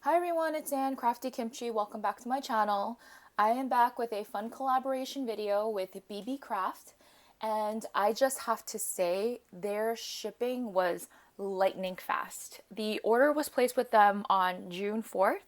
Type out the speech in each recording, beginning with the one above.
Hi everyone, it's Ann, Crafty Kimchi. Welcome back to my channel. I am back with a fun collaboration video with Beebeecraft, and I just have to say their shipping was lightning fast. The order was placed with them on June 4th,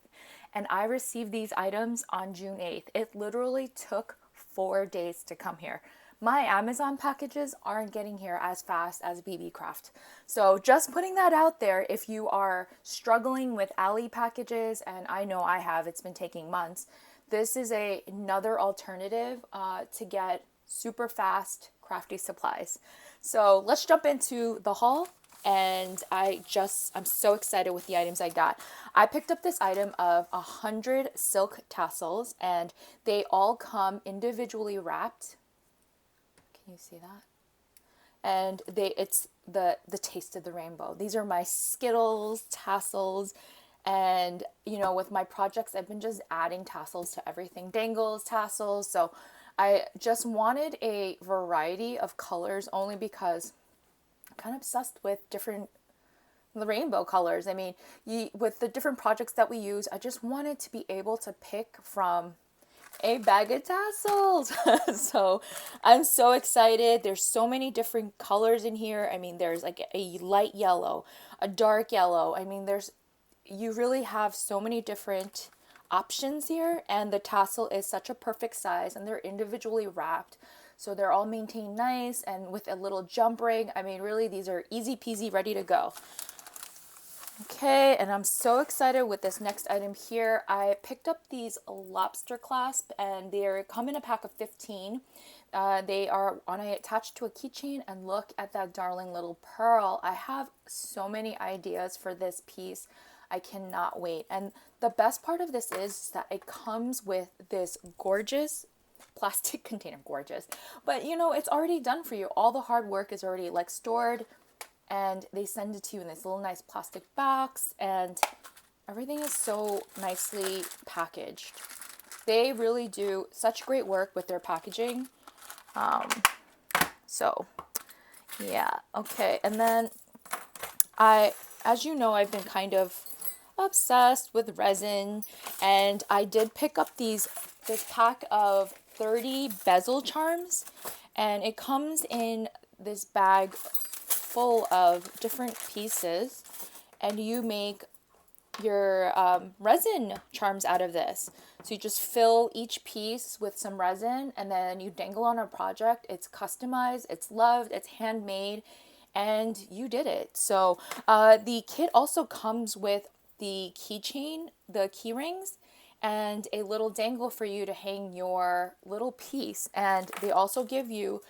and I received these items on June 8th. It literally took 4 days to come here. My Amazon packages aren't getting here as fast as Beebeecraft. So just putting that out there, if you are struggling with Ali packages, and I know I have, it's been taking months, this is another alternative to get super fast crafty supplies. So let's jump into the haul. And I'm so excited with the items I got. I picked up this item of 100 silk tassels, and they all come individually wrapped. Can you see that? And it's the taste of the rainbow. These are my Skittles tassels, and with my projects I've been just adding tassels to everything, dangles, tassels. So I just wanted a variety of colors only because I'm kind of obsessed with the rainbow colors. I mean, with the different projects that we use, I just wanted to be able to pick from a bag of tassels. So I'm so excited. There's so many different colors in here. I mean, there's like a light yellow, a dark yellow. I mean, you really have so many different options here, and the tassel is such a perfect size, and they're individually wrapped. So they're all maintained nice and with a little jump ring. I mean, really, these are easy peasy, ready to go. Okay, and I'm so excited with this next item here. I picked up these Lobster Clasps, and they come in a pack of 15. They are attached to a keychain, and look at that darling little pearl. I have so many ideas for this piece. I cannot wait. And the best part of this is that it comes with this gorgeous plastic container. Gorgeous, but it's already done for you. All the hard work is already like stored, and they send it to you in this little nice plastic box, and everything is so nicely packaged. They really do such great work with their packaging. So yeah, okay. And then as you know, I've been kind of obsessed with resin, and I did pick up this pack of 30 bezel charms, and it comes in this bag full of different pieces, and you make your resin charms out of this. So you just fill each piece with some resin, and then you dangle on a project. It's customized, it's loved, it's handmade, and you did it. So the kit also comes with the keychain, the key rings, and a little dangle for you to hang your little piece. And they also give you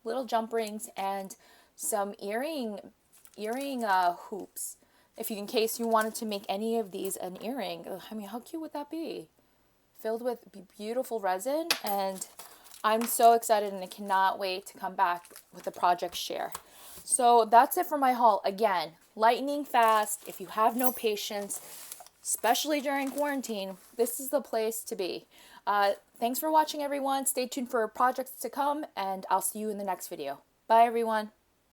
little jump rings, and some earring hoops, in case you wanted to make any of these an earring. I mean, how cute would that be? Filled with beautiful resin, and I'm so excited, and I cannot wait to come back with the project share. So that's it for my haul. Again, lightning fast. If you have no patience, especially during quarantine, this is the place to be. Thanks for watching, everyone. Stay tuned for projects to come, and I'll see you in the next video. Bye, everyone.